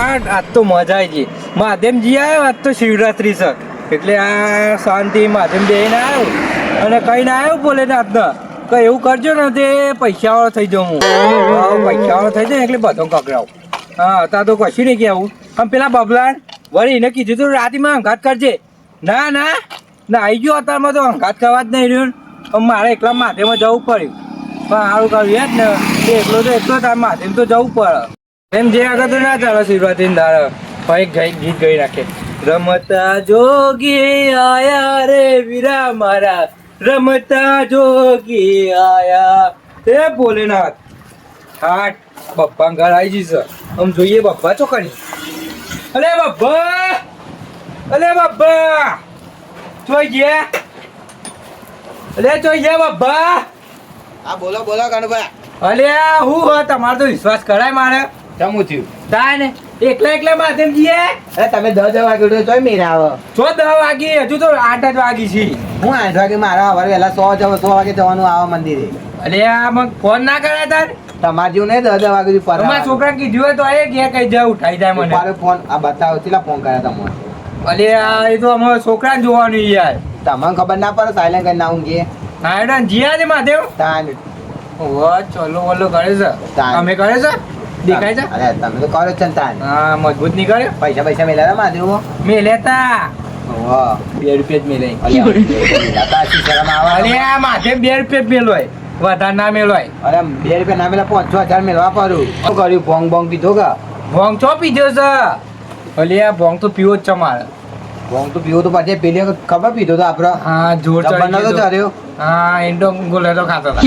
આજ તો મજા આવી ગઈ. મહાદેવજી આવ્યો, આજ તો શિવરાત્રી છે એટલે આ શાંતિ મહાદેવ બેહીને આવ્યો અને કહીને આવ્યો ભોલેનાથને કે એવું કરજો ને તે પૈસાવાળો થઈ જાઉં હું. પૈસાવાળો થઈ જાય એટલે બધો કકડાવું. હા અત્યારે તો કશું નહીં કહેવું. આમ પેલા બબલાન વળી એને કીધું તું રાતીમાં અંઘાત કરજે. ના ના ના આવી ગયો અત્યારમાં તો અંઘાત કરવા જ નહીં રહ્યું. મારે એકલા મહાદેવમાં જવું પડ્યું પણ સારું કર્યું યાદ ને એકલો તાર મહાદેવ તો જવું પડે. એમ જે આગળ તો ના ચાલે શિવરાત્રી દાડે ભાઈ ગીત ગઈ રાખે. રમતા જોગી આયા રે વીરા મારા, રમતા જોગી આયા. એ ભોલેનાથ હાટ બપ્પા ઘર આવી જઈશ. આમ જોઈએ બપ્પા ચોકડી. અલે બપ્પા, અલે બપ્પા ચોઈ ગયા, અલે ચોઈ ગયા બપ્પા. હા બોલો બોલો કનુભાઈ. અલે હું તમારો તો વિશ્વાસ કરાય મારે. જમું થયું તાને એકલા માધેમજી અરે તમે 10 વાગે ઉઠો તોય મેરા આવો. 10 વાગી હજુ તો 8 જ વાગી છે. હું 8 વાગે મારા સવારે વહેલા 100 વાગે જવાનું આવે મંદિરે. અલે આ મગ ફોન ના કર્યા તાર તમારે જેવું નહીં 10 વાગે સુધી પર તમારા છોકરા કીધું હોય તો એ ગયા કઈ જાય ઉઠાઈ જાય મને. મારો ફોન આ બતાવો કેટલા ફોન કર્યા તમને. અલે આ એ તો અમારા છોકરાને જોવાનું યાર. તમને ખબર ના પડે સાયલેન્ટ કરીને ના ઊંઘે. નાયડા જીયા છે માધેવ. તાન ઓ ચલો વલો કરે છે. અમે કરે છે દેખાય છે. અરે તમે તો કરો છો ને તાન. હા મજબૂત નહીં કરે. પૈસા મેલા માધેવો મે લેતા વાહ 2 રૂપિયા જ મેલાય. લેતા શરમ આવે. અલે આ માધેવ 2 રૂપિયા જ મેલોય વધારે ના મેલોય. અરે 2 રૂપિયા ના મેલા 5-6 હજાર મેળવા પડું. શું કર્યું ભોંગ ભોંગ પીધો કા? ભોંગ ચો પીધો છે. અલે આ ભોંગ તો પીવો જ છે મારે. ભોંગ તો પીવો તો પછી પેલી ખબર પીધો તો આપડે. હા જોર ચડ્યો ચડ્યો. હા ઇન્ડો ગોલેરો ખાતો હતા.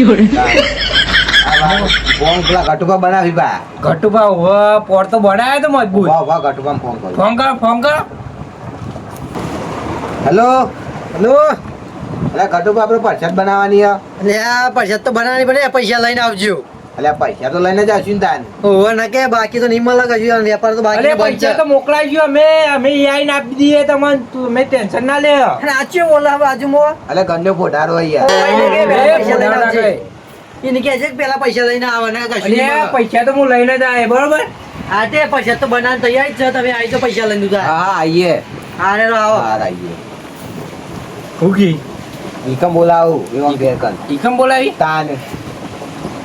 ભોંગ પેલા ઘટુપા બનાવી બા. ઘટુભા વ પોર તો બનાવ્યો તો મજબૂત. વાહ વાહ ઘટુપા ફોન કરો. ફોન કરો. Hello hello. અરે ઘટુપા આપણે પરસાદ બનાવવાની હે. એટલે આ પરસાદ તો બનાવવાની પડે, પૈસા લઈને આવજો. એટલે પૈસા તો લઈને જ આવશું ને તાન. ઓહો ના કે બાકી તો નહીં મળે કશું, વેપાર તો બાકી અરે પૈસા તો મોકલાઈ ગયો અમે આઈને આપી દઈએ તમને. તમે ટેન્શન ના લે. આચ્યો બોલા બાજુમાં એટલે ગંડો ફોટારો યાર. પૈસા લઈને આવજે. એને કહે છે કે પેલા પૈસા લઈને આવો ને કશું નહીં મળે. પૈસા તો હું લઈને જ આવે બરોબર. હા તે પરસાદ તો બનાવવાની તૈયાર જ છે, તમે આવી તો પૈસા લઈને ઉધાર. હા આઈએ. હા રે આવો. હા આઈએ. હુકી ઈકમ બોલાવું એવા ઘેર કર. ઈકમ બોલાવી તાન.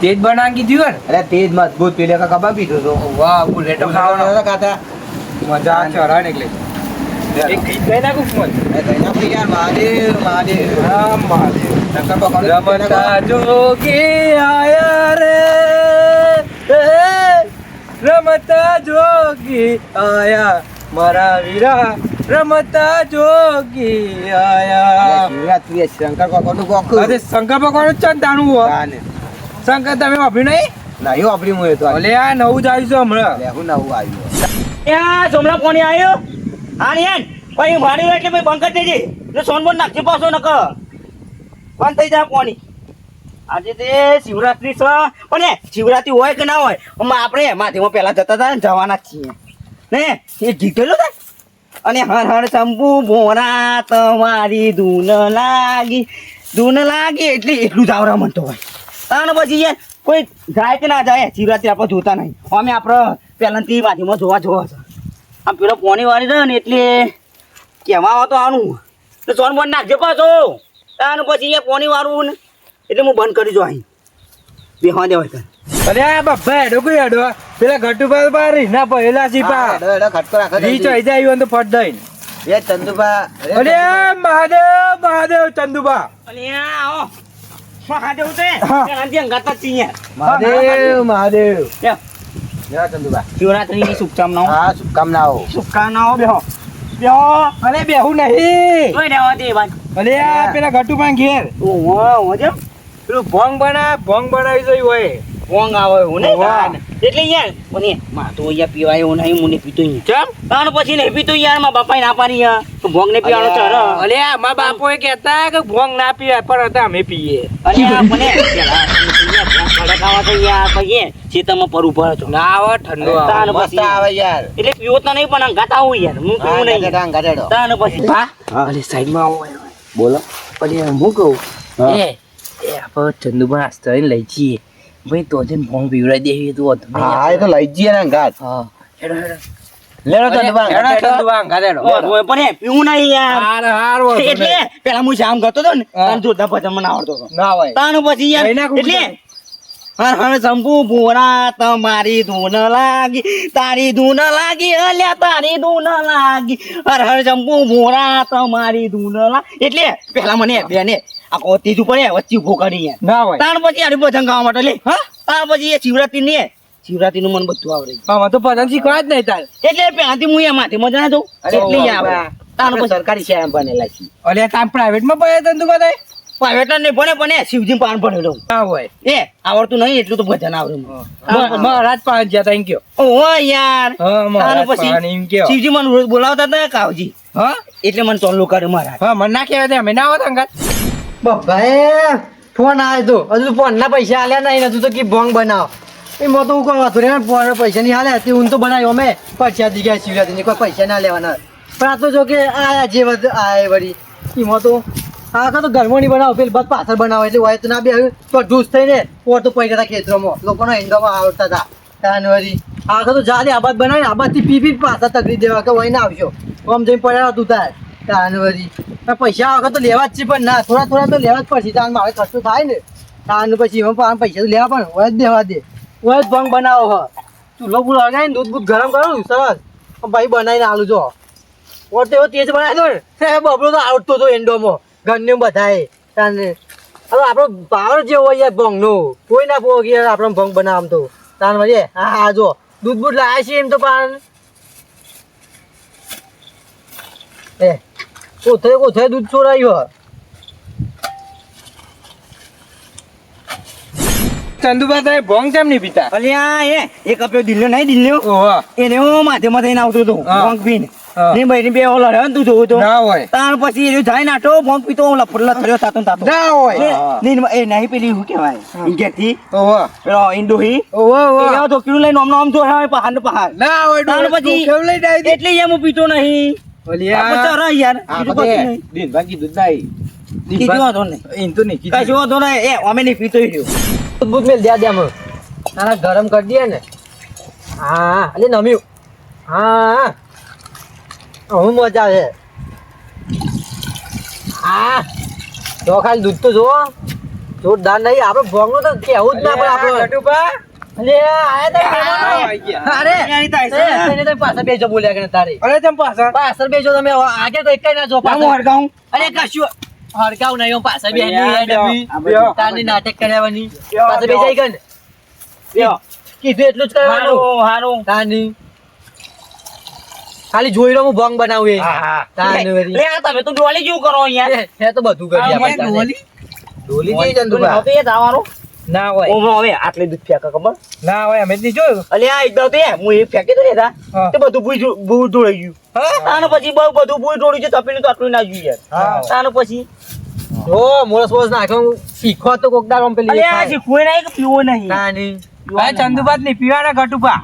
તેજ બનાવી કીધું ને. અરે તેજ મજબૂત પેલે ખબર પીધો તો. વાહ બુલેટો ખાવાનો ખાતા મજા ચરા એટલે એક ગીત ગાઈ નાખું મન. મહાદેવ મહાદેવ. હા મહાદેવ. શંકર ભગવાન રમતા જોગી આયા રે, રમતા જોગી આયા મારા વીરા, રમતા જોગી આયા. શિવરાત્રી શંકર ભગવાન નું ગોખું. અરે શંકર ભગવાન જ ચંદાનું હો. શંકર તમે વાપર્યું નહીં? નહીં વાપરી હું એ તો. ઓલે આ નવું જ આવ્યું છે હમણાં. લેવું નવું આવ્યું. ત્યાં સોમલા કોણી આવ્યો હા ને ભાઈ મારી એટલે ભાઈ બંધ કરી દેજે એટલે સોનબોન નાખી પાછો નક બંધ થઈ જાય કોણી. આજે તે શિવરાત્રી છે પણ એ શિવરાત્રી હોય કે ના હોય આપણે માધીમાં પહેલા જતા હતા ને જવાના જ છીએ ને એ જીતેલું થાય અને હર હર શંભુ ભોરા તમારી ધૂન લાગી એટલે એટલું જ આવરા મનતો હોય. અને પછી યાર કોઈ જાય કે ના જાય શિવરાત્રી આપણે જોતા નહીં. અમે આપણે પહેલાંથી માધીમાં જોવા છે. આમ પેલો પોણી વાળી રહે ને એટલે કેવા આવો તો આનું તો સોન બંધ નાખજો પાછો અને પછી અહીંયા પોણી વાળું ને એટલે હું બંધ કરી જો અહીં બેહવા દેવાય કર. અરે આ બાપા હેડો કોઈ હેડો પેલા ઘટુભા બાર ના પહેલા સીપા ખટકો રાખો. રીચ આવી જાય આવ્યું તો ફટ દઈને. એ ચંદુભા. અરે મહાદેવ મહાદેવ ચંદુભા. અને આવો મહાદેવ છે હા. પેલાંથી અંગાત જ છીએ મહાદેવ મહાદેવ. જય ચંદુભા. શિવરાત્રીની શુભકામનાઓ. હા શુભકામનાઓ. શુભકામનાઓ બેહો બેહો અરે બેહું નહીં. જોઈ રહેવા દે ભાઈ. અરે આ પેલા ઘટુભા ઘેર ઓહો જેમ પેલું ભોંગ બનાવી જોયું હોય. ભોંગ આવે એવું નહીં વાહ. એટલે યાર મને માં તો અહીંયા પીવાય એવું નહીં હું નહીં પીતો અહીંયા કેમ? તાણ પછી નહીં પીતો યાર મારા બાપાએ ના પાડી યાર તો ભોંગ ને પીવાનો ચર અલે આ મારા બાપોએ કહેતા કે ભોંગ ના પીવાય પણ હતા અમે પીએ. અને આ મને ખડક આવા તો યાર પછી ચેતામાં પર ઉભા છો ના આવે ઠંડો આવે. તાણ મસ્ત પછી આવે યાર. એટલે પીવો તો નહીં પણ અંગાત આવું યાર હું પીવું નહીં ગાંઠેડો. તાણ પછી હા અલે સાઈડમાં આવો. બોલો. અલે હું કહું હા. એ આપણે ચંદુભા નાસ્તો લઈ જઈએ ભાઈ તો જઈને ભોંગ પીવડાવી દેવી તું હતું. હા એ તો લઈ જઈએ ને ઘાટ. હા હેડો હેડો લેડો તો દુબાન હેડો ચંદુભા અંગારે હેડો. પણ એ પીવું નહીં યાર હાર વાંધો નહીં. એટલે પેલા હું જામ કરતો હતો ને હા. તાન જોરદાર ભજન મને આવડતો હતો ના હોય તાણ પછી યાર કઈ નાખું એટલે હર હર શંભુ ભોરા તમારી ધૂન લાગી તારી ધૂન લાગી અલ્યા તારી ધૂન લાગી હર હર શંભુ ભોરા તમારી ધૂન લાગી એટલે પેલા મને બેને આ કોતી ઉપર વચ્ચે ઉભો કરી યાર ના હોય તાણ પછી આરી ભજન ગાવા માટે લે હા તાણ પછી એ શિવરાત્રી ને શિવરાત્રી નું મને બધું આવડે આમાં તો ભજન શીખવા જ નહીં તાર એટલે પેલાથી હું એ માથે મજા ના દઉં એટલે ઈ આવે તાણ પછી સરકારી શાળા બનેલા છે અલ્યા તાર પ્રાઇવેટમાં ભણ્યા ચંદુભા તાય? પ્રાઇવેટ નહીં ભણે શિવજી પાન ભણેલો ના હોય એ આવડતું નહીં એટલું તો ભજન આવડે મને. મહારાજ પાંચ જ્યાં તા એમ કયો. ઓહો યાર હા મહારાજ તાન પછી પાંચ એમ કયો. શિવજી મને રોજ બોલાવતા હતા કાવજી હા એટલે મને ચોલ્લું કરે મારા હા મને ના કહેવાય તે અમે ના આવત અંગાત. ભાઈ ફોન આવ્યો તો હજુ ફોન ના પૈસા આલ્યા નહીં હજુ તો કે ભોંગ બનાવ એમાં તો હું કોઈ વાંધો નહીં ફોન પૈસા નહીં હાલે તે ઊન તો બનાવ્યો અમે પૈસા દીધા શિવરાત્રી કોઈ પૈસા ના લેવાના પણ આ તો જો કે આયા જે આય વળી એમાં તો આ તો ઘરમાં નહીં બનાવો પેલી બસ પાછળ બનાવો એટલે હોય તો ના બે તો જૂસ થઈને ઓર તો પૈસા હતા ખેતરોમાં લોકોના હિંગામાં આવડતા હતા ત્યાં વળી આ તો જાતે આબાદ બનાવીને આબાદથી પી પાછા તકરી દેવા કે હોય ના આવશો આમ જઈને પડ્યા હતું તાર ત્યાં વળી પૈસા વખત તો લેવા જ છે પણ ના થોડા થોડા તો લેવા જ પડશે તાર મારે ખર્ચો થાય ને તાર પછી એમાં પૈસા તો લેવા પણ હોય જ દેવા દે હોય જ ભંગ બનાવો હ ચૂલો બૂલો લગાવીને દૂધ બૂધ ગરમ કરું સરસ ભાઈ બનાવીને આલું જો ઓર તો એવો તેજ બનાવી દો ને બબલો તો આવડતો હતો એન્ડોમાં ઘરને બધાએ તાને હવે આપણો પાવર જે હોય યાર ભંગનો કોઈ ના પોગ યાર આપણો ભંગ બનાવ તો તાન વળી હા હા જો દૂધ બૂધ લાવે છે એમ તો પાન એ કોથે દૂધ છોડાયું ચંદુભા તાય ભોંગ કેમ નહીં પીતા? અલ્યા એક અપ્યો દિલ્યો નહીં દિલ્યો ઓહો એને હું માથેમાં થઈને આવતો હતો હા. ભોંગ પીને હા. ને ભાઈ બે ઓલો રહ્યો ને તું જોવું તો ના હોય તાણ પછી એ જાય નાટો ભોંગ પીતો લફડલા થયો તાતો ને તાતો ના હોય એ નહીં પેલી શું કહેવાય ઇન્જેક્ટથી ઓહો પેલો ઇન્ડોહી ઓહો એ તો કિલો લઈને આમ તો હોય પહાડ ને પહાડ ના હોય તાણ પછી કેમ લઈ જાય છે? એટલે એમ હું પીતો નહીં ઓલિયા. આ પછી રહી યાર આ બીજું કશું નહીં. દિનભા કીધું જ નહીં. કીધું વાંધો નહીં. એમ તો નહીં કીધું. કશું વાંધો નહીં. એ અમે નહીં પીતો ઈ રહ્યો. દૂધ બૂધ મેલ દે અમે તારા ગરમ કરી દે ને હા એટલે નમ્યું હા હું મજા આવે હા જો ખાલી દૂધ તો જો જોરદાર નહીં આપણે ભોગનું તો કેવું જ ના પડે આપણે ગટુભા. અલે આયા તા મહેમાનો. આયા. અરે અહીંયા તો આયસે ને. એને તો પાછા બેજો બોલ્યા કે તારે અરે ચમ પાછા પાછળ બેજો તમે આગે તો એકઈ ના જો આમ પાછળ હરગાઉં. અરે કશું હડકાવ નહીં હું પાછળ બે બેહો. તારની નાટક કરાવવાની બેહો, પાછળ બેહો. બેજાઈ ગઈ લ્યો. કીધું એટલું જ કરવાનું હારું, હારું. તાની ખાલી જોઈ લો હું ભંગ બનાવું એ હા હા તાની વળી. લે આ તમે તો ડોલી જેવું કરો અહીંયા. એ તો બધું કરી આ આપણે ડોલી? ડોલી ડોલી જઈ જંતુભા હવે એ જવાનું. ના હોય ઓમો હવે આટલી દૂધ ફેંકે ખબર? ના હોય અમે જ નહીં જોયું અલ્યા એકદમ તો હું એ ફેંકી દઉં ને તા, હા. તે બધું ભૂઈ ઢોળાઈ ગયું. તાને પછી બધું ભૂઈ ઢોળ્યું છે તપેલું તો આટલું ના જોયું યાર. હા. તાને પછી જો મોરસ મોરસ નાખ્યો શીખો તો કોક દાડો આમ પેલી અલ્યા આ શીખવું નહીં કે પીવું નહીં. તાની આ ચંદુભા જ નહીં પીવાના ગટુભા.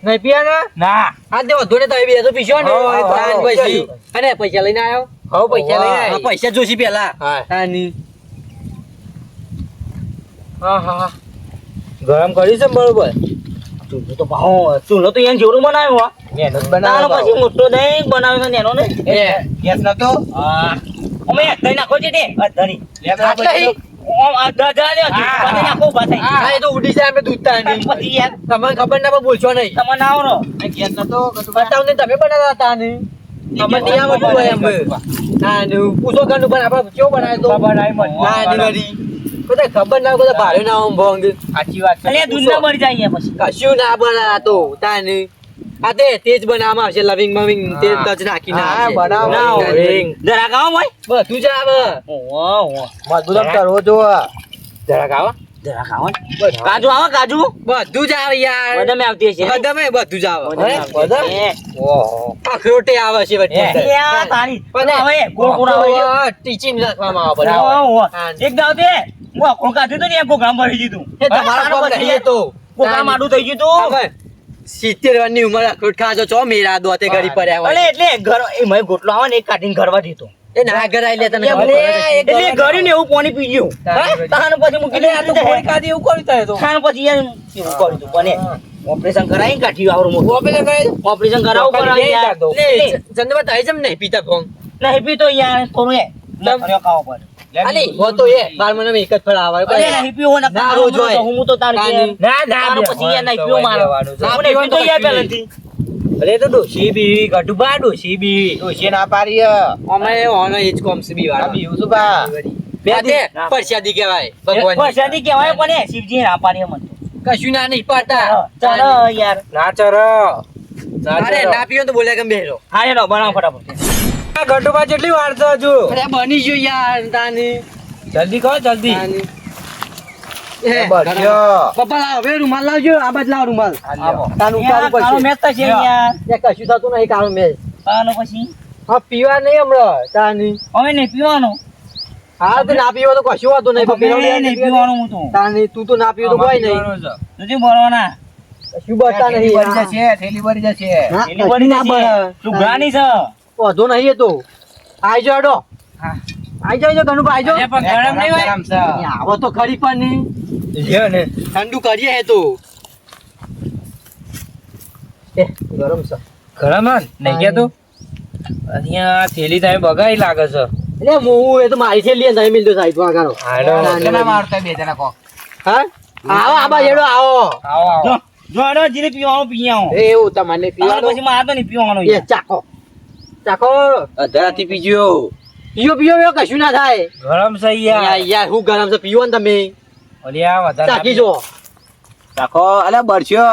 નહીં પીયા ને ના આ તે વધુ ને તમે બે તો પીશો ને હા, હા, તાન હા. પછી અને પૈસા લઈને આવ્યો હવે પૈસા લઈને હા, આય. પૈસા જોશી પેલા હા. તાની હા હા ગરમ કર્યું છે ને બરોબર ચૂલો તો ભાવ ચૂલો તો એને જેવડું બનાવ્યું હો. એનો જ તાને બનાવો પછી મોટો દહીં બનાવ્યો છે ને એનો ને. ગેસ નતો હા. અમે દહીં નાખો છે તે અધરી. આટલા ઈ? ઓમ અધા લે પછી નાખો ઉભા થઈ. હા એ તો ઉડી જાય અમે દૂધ તાની પછી યાર તમને ખબર ના પણ બોલશો નહીં તમે ના આવરો. ગેસ નતો ગટુભા. બતાવને તમે બનાવ્યા હતા ને અમે નહીં આવડતું હોય એમ હા ને પૂછો ઘરનું પણ આપણે કેવું બનાવ્યો તો બનાવી મસ્ત. હા ને વળી બધા ખબર ના હોય, બધા ભારે ના આમ ભોંગ સાચી વાત છે. અલ્યા દૂધ ના મરી જાય અહીંયા પછી. કશું ના બના તો તાને આ તે તેજ બનાવવામાં આવશે લવિંગ મવિંગ તેલ તજ નાખીને હા, આવશે. બનાવો. ના હોય. જરાક આવો મોય. બધું જ આવે ઓહો. મજબૂત આમ કરવો જો જરાક આવો. જરાક આવો ને. કાજુ આવો કાજુ. બધું જ આવે યાર બદામે આવતી હશે. બદામે બધું જ આવે બદામે હે? આવતી બદામ? હશે. ઓહો અખરોટે આવે છે બધું હે. અંદર. યા તારી. પણ હવે ગોળ આવે છે. હા, ટીચીને નાખવામાં આવે બધું. ઓહો. હા. એક દાવ તે હું આખું કાઢ્યું હતું ને એક ગોગામ ભરી દીધું. એ તમારા કોમ નહીં એ તો. ગોગામ આડું થઈ ગયું તું. હવે 70 વર્ષની ઉંમર અખરોટ ખાજો છો મેરા દોતે ઘડી પડ્યા અલે હોય એટલે ઘર એમાં ગોટલો આવે ને એ કાઢીને ઘરવા દીધો. એ ના ઘરાઈ લે તને એ ખબર બોલે, પડે? એટલે ઘરે ને એવું પાણી પી ગયું. તારે તાને પછી મૂકી એટલે આ તો ગોળી કાઢી એવું કર્યું તારે તો. તાને પછી યાર એવું કર્યું તું. પણ ઓપરેશન કરાવી કાઠી આવરું મોટું ઓપરેશન કરાવવું પડે યાર ચંદુભા તાઈ જમ નહીં પીતા ભોંગ નહીં પીતો યાર થોડું એ કર્યો ખાવો પડે અલી હો તો એ 12 મહિનામાં એક જ ફળ આવે અરે નહીં પીવો ને ના રોજ હોય. હું તો તાર કે ના તારો પછી યાર નહીં પીવો મારો હું નહીં પીતો યાર પહેલેથી અરે તો ડોશી બી ગઢુબા ડોશી બી ડોશી ના પાડી અમે ઓનો એજ કોમ છે બી વાળા બીવું શું બા બે દે પરસાદી કહેવાય ભગવાન પરસાદી કહેવાય પણ એ શિવજી ના પાડીએ મને કશું ના નહીં પાડતા ચાલો યાર ના ચર અરે ના પીવો તો બોલે કેમ બેરો હા હેડો બનાવો ફટાફટ ગઢુબા જેટલી વાર છે હજુ અરે બની ગયું યાર તાની જલ્દી કહો જલ્દી તાની એ બળ્યો. પપ્પા લાવ હવે રૂમાલ લાવજો આ બાજ લાવ રૂમાલ આવો. તાનું યાર, ઉતારવું કાળો પડશે મેચ તો છે યાર એ કશું થતું નહીં કાળું મેચ કાળો પછી હા પીવા નહીં હમણાં તાની હવે નહીં પીવાનું હા તો ના પીવો તો કશું વાતું નહીં પણ પેલો હવે નહીં પીવાનું હું તો તાની તું તો ના પીવો તો કોઈ નહીં નથી ભરવાના કશું બચતા થેલી નહીં ભરી જશે થેલી ભરી જશે હા, એની કશું બળી ના જશે. બળે. સુઘરાની છે વાંધો નહીં એ તો આઈ જાઓ હેડો. આઈ જાઓ ઘણું આઈ જાઓ. અરે પણ ગરમ નહીં હોય ગરમ છે. અહીંયા આવો તો ખરી પણ નહીં લ્યો ને ઠંડુ કરીએ હે તો એ ગરમ છે ગરમ હન નહીં કે તું અહીંયા થેલી તમે બગાડી લાગે છે એટલે હું એ તો મારી છે લે નહીં મિલતો સાહેબ વાગારો હાલો. કેટલા મારતા બે જણા કોક હા આવો આબા જેડો આવો આવો આવો જો જો હેડો જીને પીવાનું પી આવો એ એવું તમને તાર પછી મારે તો નહીં પીવાનું એ યાર. ચાખો ચાખો અધરાથી પીજો પીઓ પીઓ પીઓ કશું ના થાય ગરમ છે યાર યાર યાર હું ગરમ છે પીવો ને તમે ઓલી આ વધારે ચાખી જો રાખો અલે બળશો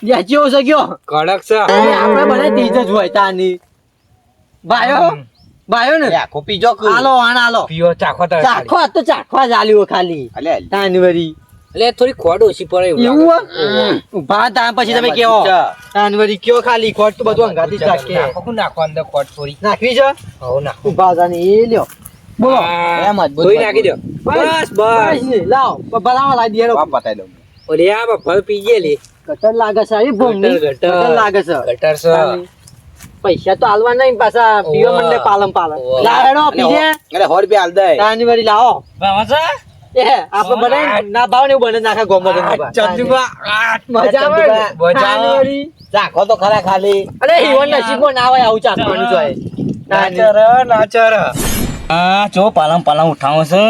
યાર જેવો છે ગયો કડક છે આપણે બને તેજ જ હોય તાની ભાઈઓ ભાઈઓ ને આખો પીજો કે હાલો આણ હાલો પીવો ચાખો તો ચાખો આ તો ચાખવા જ આલ્યો ખાલી અલે તાની વરી એટલે થોડી ખોડ ઓછી પડે એવું એવું લાગે. ઉભા તા પછી તમે કેવો તાની વરી કયો ખાલી ખોટ તો બધું અંગાથી જ નાખે નાખો કે નાખો અંદર ખોડ થોડી નાખવી છે હવ નાખો ઉભા તાની એ લ્યો બોલો આ એમ મજબૂત ધોઈ નાખી દો બસ બસ ને, લાવ બલાવા લાવી દેડો બાપ બતાવી દઉં ઓલી આ બફળ પીજે લે ગટર લાગે છે એ ભોંગની ગટર. ગટર લાગે છે ગટર છે તાની. પૈસા તો આલવા નહીં પાછા પીવા ઓવા. મંડે પાલમ પાલમ ઓવા. લાડો પીજે અરે 100 રૂપિયા હાલ દે તાની વરી લાવો ભાવ છે? એ આપણે બને ના ભાવ ને એવું બને નાખે ગોમો ચંદુબા આ મજા આવે ને? ચંદુબા, મજા આવે. તાની વરી. ચાખો તો ખરા ખાલી અરે ઈવન નસીબમાં ના હોય આવું ચાખવાનું જોઈએ તાની. નાચર નાચર આ ચો પાલમ પાલમ ઉઠાવો છે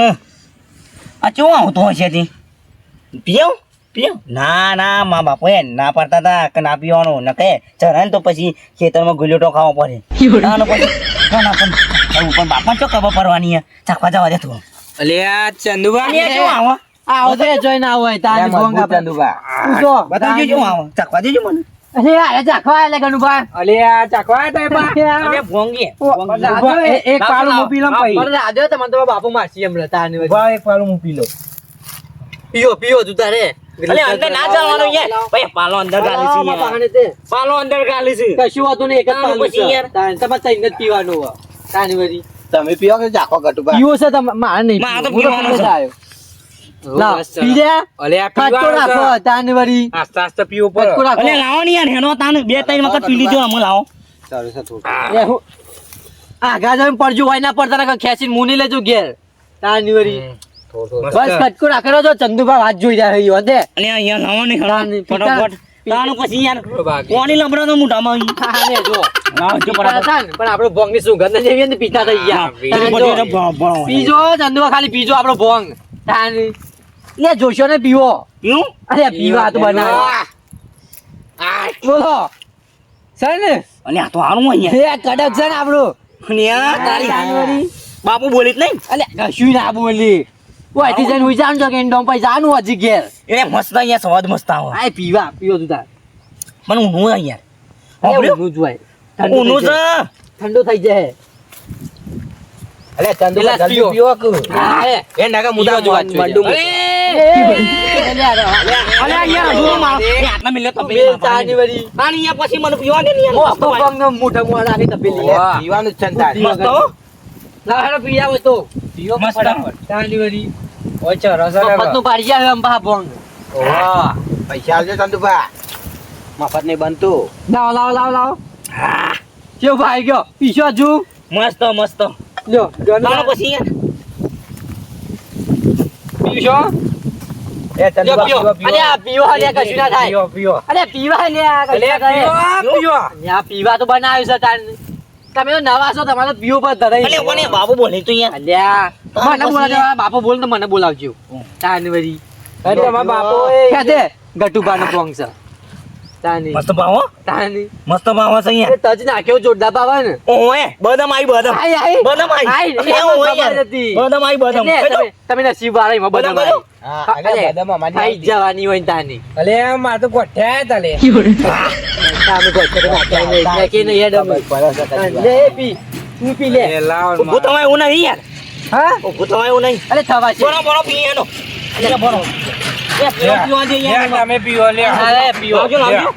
આ ચો આવતો હશે તી પીઓ પીઓ ના ના મા બાપોએ ના પાડતા હતા કે ના પીવાનું ન કહે ચરાય ને તો પછી ખેતરમાં ગુલેટો ખાવો પડે ના ને પછી ના પણ પણ બાપા ચો ખબર પડવાની હે ચાખવા જવા દે તું અલે આ ચંદુબા અને ચો આવો આવો તો એ જોઈ ના હોય તાની ભોંગ મજબૂત આપણે. ચંદુબા જો, બતાવજો જો આવો ચાખવા દેજો મને અરે આ ચાખવા એટલે ગણુભા અલે આ ચાખવા દે બા અરે ભોંગી ઉભા, એક પાલું હું પી લઉં પછી. પણ રાજો તમને તો બાપુ મારસી એમ તાની વરી. ઉભા, એક પાલું હું પી લઉં પીઓ પીઓ તું તારે અલે અંદર ના જવાનું યાર ભાઈ પાલો અંદર ગાલી છે બાપા યાર. પાણી તે. પાલો અંદર ગાલી છે કશું હોતું નહીં એક જ તાનું પાલું પછી છે યાર. તાન- તમારે તઈને જ પીવાનું હોય તાની વરી. તમે પીઓ કે ચાખો ગટુબા પીવો છે તમે મારે નહીં મારે તો પીવું. હું પીવાનું પીવો છે. આવ્યો. લાવ, પી લે. અલે આ ખાટો પીવાનું રાખો છે. તાની વરી. આસ્તે આસ્તે પીવું ખાટકો પડે રાખો. અલે લાવો ને યાર હેનો તાને બે ત્રણ વખત પી લીધો અમે લાવો સારું છે થોડું એ હું આગા જઈને પડજો હોય ના પડતા રાખો ખેંચીને મુની લેજો ઘેર તાની વરી. મસ્ત. બસ ખટકો રાખેલો છો ચંદુભા વાત જોઈ રહ્યા છે હતે. અલે અહીંયા લાવો ને તાની હેનો પિતા- ફટાફટ તાનું પછી યાર બાકી. કોની લબડો તો મોઢામાં હા ને જો લાવો જો પીતા બરાબર હતા ને, પણ આપણો ભોંગની સુગંધ જ એવી ને પીતા થઈ ગયા હા, તાન જો. બધું ભણો પીજો ચંદુભા ખાલી પીજો આપણો ભોંગ તાની. લે જોશો ને પીવો પીવું અરે પીવા તો બનાવે બોલો સર ને અને આ તો હારું અહીંયા એ કડક છે ને આપણું અને આ તારી બાપુ બોલી જ નહીં અલે કશું ના બોલી ઓયથી જઈને વિચાર છો કે એન્ડોમ પૈસા આનું હજી ઘેર એ મસ્ત અહીંયા સ્વાદ મસ્ત આવે આ પીવા પીવો તું તાર મને ઊંઘું આવે યાર અરે સાંભળ્યું? ઊંઘું જ હોય. ઊંઘું છે ઠંડુ થઈ જાય અલે ચંદુબા પેલા જલ્દી પીઓ. પીઓ કે હા, એ નાગા મુદ્દા પીવો જ વાત મંડું અરે, અલે અહીંયા હજુ મારો એ આટલા મિલે તો બેલ ચાની વળી. અને અહીંયા પછી મને પીવા દે ને યાર મસ્ત મોટો ભાઈ. પગનો મોઢા મોઢા નાખી તપેલી. લે, પીવાનું જ છે ને તારે. મસ્ત હો. લાવ હેડો પી આવો તો પીવો મસ્ત. ફટાફટ. ચાની વળી. ઓય ચરો સર મફતનું પાડી આવે અંબા ભોંગ. ઓહો, પૈસા આલજો ચંદુબા મફત નહીં બનતું લાવો લાવો લાવો લાવો કેવો ભાઈ ગયો પીશો હજુ મસ્ત મસ્ત લ્યો તાનો પછી યાર પીશો એ ચંદુબા પીવો. પીવો, પીવો. અરે આ પીવો લે કશું ના થાય. પીવો, પીવો. અરે પીવા લે આ કશું અલે ના થાય. પીવો, પીવો. આ પીવા તો બનાવ્યું છે તાન. તમે તો નવા છો તમારે તો પીવો પર ધરાઈ. અલે કોને બાબુ બોલે તું યાર અલ્યા મને બોલાવજો આ બાપો બોલ તો મને બોલાવજો તાન વરી અરે તમારા બાપો એ ક્યાં છે ગટુબાનો પોંગ છે તાની મસ્ત ભાવ હો. તાની મસ્ત ભાવ છે એ અહીંયા તજ નાખ્યો જોરદાર પાવા ને ઓએ બદામ આવી બદામ આઈ આઈ બદામ આવી આઈ, અલે એમાં ઓએ ખબર યાર નથી. બદામ આવી બદામ એટલે તમે નસીબ વાળા એમાં બધા બદામ ભાઈ. હા, હા, અલ્યા અલે, બદામ અમારી આઈ આવતી. જવાની હોય ને તાની અલે માર તો ગોઠ્યા તલે તામે ગોચે તો નાખ્યા નહીં, એટલે કે નહીં હેડ અમે. બરાબર છે, ચંદુબા. લે પી તું પી લે એ લાવ ઊભું થવાય એવું નહીં યાર હા ઊભું થવાય એવું નહીં અરે થવા છે બોલો બોલો પી એનો અલે બોલો એ પીવો પીવા દે યાર તમે પીવો લે અરે પીવો લાવજો લાવજો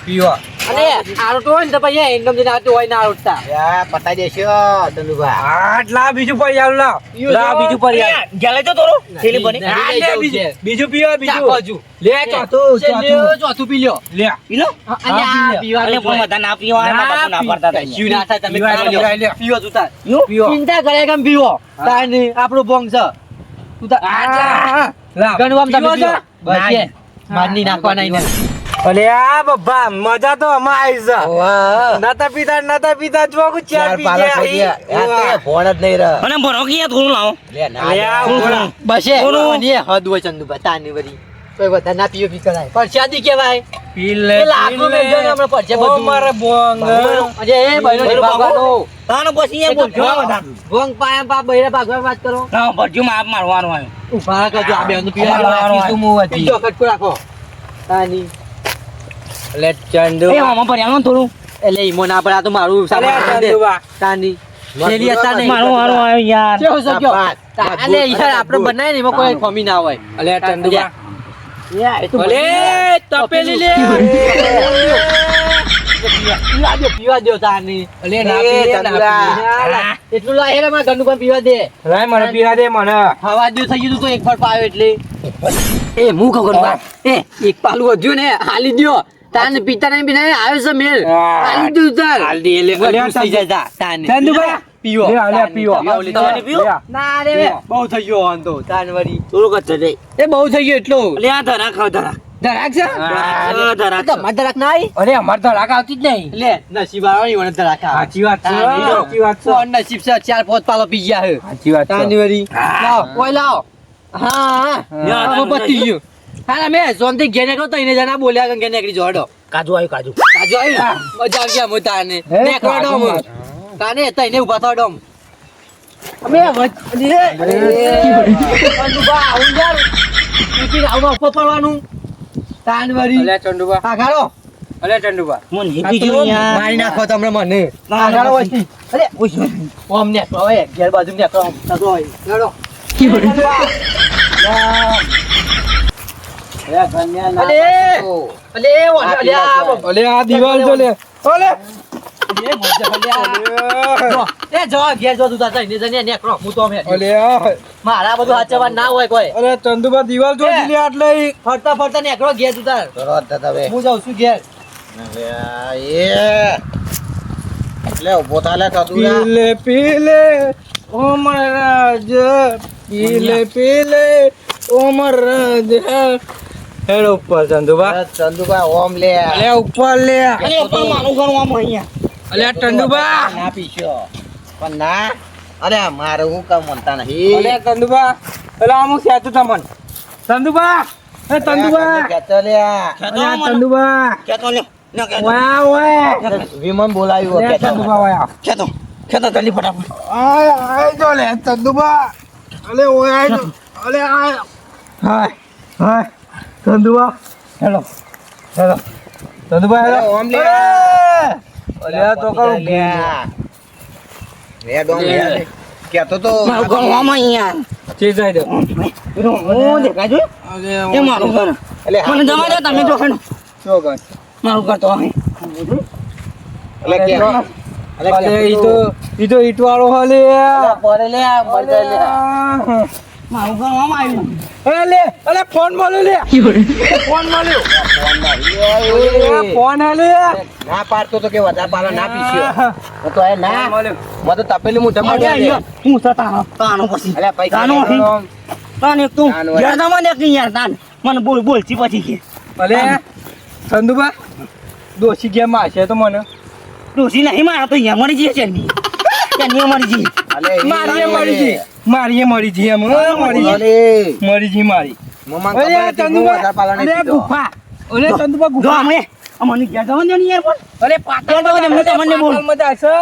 પીવો અરે આરોટો હોય ને તો પછી એકદમ જઈને આવતો હોય ના આરોટતા યા, પતાઈ દેશો ચંદુબા. આટલા બીજું પડી આવ લાવ લાવ બીજું પડી આવ ગેલે તો તોરો થેલી બની નહીં. આ લે બીજું બીજું પીવો ચાખો બીજું હજુ. લે ચોથું લ્યો, ચોથું પી લ્યો લે પીલો અલ્યા, પી લે. અલે પીવાનું પણ બધા ના પીવા ના બાપુ ના પી. પડતા હતા શું ના થાય તમે પીવા પી લ્યો. લે, લે. પીવો તું તાર. પીવો ચિંતા કરે કેમ પીવો તાર નહીં આપણું બોંગ છે તું તાર આ લાવ ઘણું આમ તમે પીવો પીવો. છે? બસ એ. મારની નાખવાના એને. અલે આ બબ્બા મજા તો અમાર આવી છે વાહ. નતા પીતા જો કુ ચાર ચાર પી પાલા થઈ ગયા. યા, તે ભોણ જ નહીં રહે. અને ભરો કે થોડું લાવો લે, ના, અલે આ ના. ઉભરા. બસ એ. બોલો. અને એ હદ હોય ચંદુભા તારની વળી. કોઈ વધારે ના પીવો પી કરાય પરસાદી કહેવાય પી લે એ લાખો પી લે. મેં જોને હમણાં પડશે ઓ બધું. મારે બોંગ અરે એ બૈરો બૈરો ભાગવાનો તાનો પછી એ બોલજો બધા ભોંગ પાયા પા બૈરા ભાગવા વાત કરો ના ભરજો માં આપ મારવાનું આવ્યું ઉભા કરજો આ બેન રાખીશું હું હજી. બીજો ખટકો રાખો તાની અલે ચંદુ એ મામા ભર્યાનું થોડું એટલે ઈમો ના પડે આ તો મારું અલે સામાન દે. ચંદુબા તાની શેલી હતા નહીં. મારું મારું આવ્યો યાર કેવો છે કયો? મજબૂત, અલે યાર આપણે મજબૂત. બનાવીએ ને એમાં કોઈ ખમી ના હોય અલે ચંદુબા એ તો અલે તપેલી લે પીવા દો પીવા દો તાની અલે ના પી લે, ના ચંદુબા. પી લે. ના, એટલું લાય હેરે મારા ઘરનું પણ પીવા દે લાય મને પીવા દે મને હવા દો થઈ ગયું તું તો એક ફળ પાયો એટલે એ હું ખબર બા એ એક પાલું વધ્યું ને હાલી દ્યો તાને પિતા ને બિના આવ્યો છે મેલ હા. હાલી દઉં તાર હાલ દે, લે. વધ્યું થઈ જાય તા, તાને ચંદુબા પીવો લે, અલે પીવો. તમારે પીવો? લે. ના રે બહુ થઈ ગયો આમ તો તાન વળી થોડુંક જ ચલે એ બહુ થઈ ગયો એટલો અલે આ ધરા ખાવ ધરા ધરાક છે ધરા તમારે ધરાક ના આવી અરે અમાર તો રાગ આવતી જ નહીં લે નસીબ વાળો વણ ધરાક આવે. સાચી વાત છે તાન બીજો. સાચી વાત છે કોણ નસીબ છે ચાર પાંચ પાલો પી ગયા હે સાચી વાત તાની છે વળી લાવ ઓય લાવ હા લ્યો, હા તાન પતી ગયું હા મેં સોનથી ઘેર નીકળો તો એને જણા બોલ્યા કે ઘેર નીકળી જોડો કાજુ આવ્યું કાજુ કાજુ આવ્યું મજા આવી ગયા હું તાને હે, નીકળો કાજુ ડોમ માં. તાને તઈને ઉભા થો ડોમ અમે ઉપર પડવાનું તાન વળી અલે ચંદુબા આઘાડો અલે ચંદુબા મને હીકી ગયું યાર મારી નાખો તમને મને ના, આઘાડો ના, વચ્ચે. અરે ઓમ નેકળો હવે ઘેર બાજુ નેકળો આમ નકળો હોય નેકળો. અલે અલે ઓલે અલે આ બો- અલે આ દિવાલ જો લે અલે એ મજા અલે આ. જો, એ જો ઘેર જો તું તાર તઈને જઈને નેકળો હું તો અમે અલે આ મારા બધું હાચવા ના હોય કોઈ અલે ચંદુબા દિવાલ જો લે આટલે ઈ. ફરતા ફરતા નેકળો ઘેર તું તાર તરત જ હવે. હું જાઉં છું ઘેર લે, એ. લે, ઊભો થા લે, ચંદુરા. પીલે ઓ મહારાજ પીલે ઓ મહારાજ હેડ ઉપર ચંદુબા અરે ચંદુબા, ઓમ લે. અલે ઉપર લે અલે પણ મારું ઘણું આમ અહીંયા અલે ચંદુબા ના પીશો. પણ ના. અરે મારે હું કામ મનતા નહીં. અલે ચંદુબા અલે આમ સેતું તમન ચંદુબા એ ચંદુબા ખેંચો લે. અલે ચંદુબા ખેતો લ્યો લ્યો ખેતો ઓયા ઓય વિમન બોલાવ્યું લે ખેંચો. ચંદુબા ઓયા ખેતો ખેતો જલ્દી ફટાફટ આય આય જો લે ચંદુબા અલે ઓય આય જો અલે આય હાય હાય Chanduba hello hello Chanduba hello અરે, ઓમ લે. અલે આ તો કરું લે. લે, ડોમ લે. કહેતો તો મારું ઘણું આમ અહીંયા ચી જાય દે હું દેખાય છે અલે એ મારું ઘર એટલે મને જવા દો તમે જો ખેડો શું કર મારું ઘર તો અહીં એટલે કે અલે ઈ તો ઈટ વાળો હલે પરે લે મજા લે મારું ઘર આમ આવ્યું અલે ફોન મળ્યો લે ફોન મળ્યો ફોન હલે ના પાડતો તો કે વધારે પાલા ના પીસ્યો હું તો એ ના મળ્યો મને તો તપેલી હું જમા અરે અહીંયા હું છે તાનો તાનો પછી અલ્યા પૈસા તાનો અહીં તાન એક તું તાનો હોય. યાર તમને એક યાર તાન મને બોલતી પછી કે ભલે ચંદુબા દોશી ગયા મારશે તો મને ડોસી નહીં મારા તો અહીંયા મરી જઈએ છે મરી જઈએ મારીએ મરી જી એમ મરી જી મારી મમ્મા અરે ખબર હતી, હું ચંદુબા વધારે પાલા નહીં અરે પીતો. ગુફા અરે ચંદુબા જો ગુફા અમે અમને ઘેર જવાનું છે ને યાર પણ અરે પાતાળમાં હું તમને બોલું.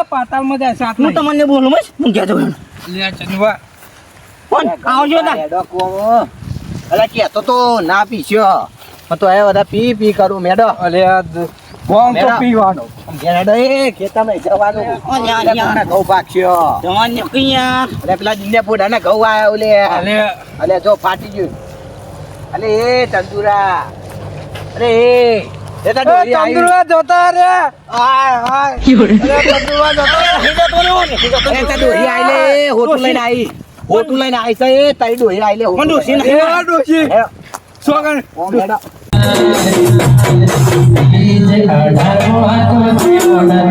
પાતાળમાં જાય છે હું તમને બોલું બસ હું ઘેર જવાનું લે ચંદુબા પણ આવજો તા મેડો કૂવો. અલા કહેતો તો ના પીશ્યો હું તો એ બધા પી કરું મેડો અલે આ બોંગ તો મેરા. પીવાનો મેડો એ ખેતરમાં જવાનું યાર, અલા યાર. તમને ઘઉં પાક્યો જવાનું કઈ યાર અલે પેલા દિને પોડાના ઘઉં આયા ઓલે અલે અલે જો ફાટી ગયું અલે એ તંદુરા અરે એ તો ડોરી આવી. ચંદુબા જોતા રે આય આય અરે ચંદુબા જોતા એ તો ડોરી આઈ લે હોટું લઈને આવી હોટું લઈને આવી છે એ તારી ડોરી આઈ લે હોટું પણ ડોશી લઈને. એ ડોશી હે, સોગન ઓ મેડો અઢાર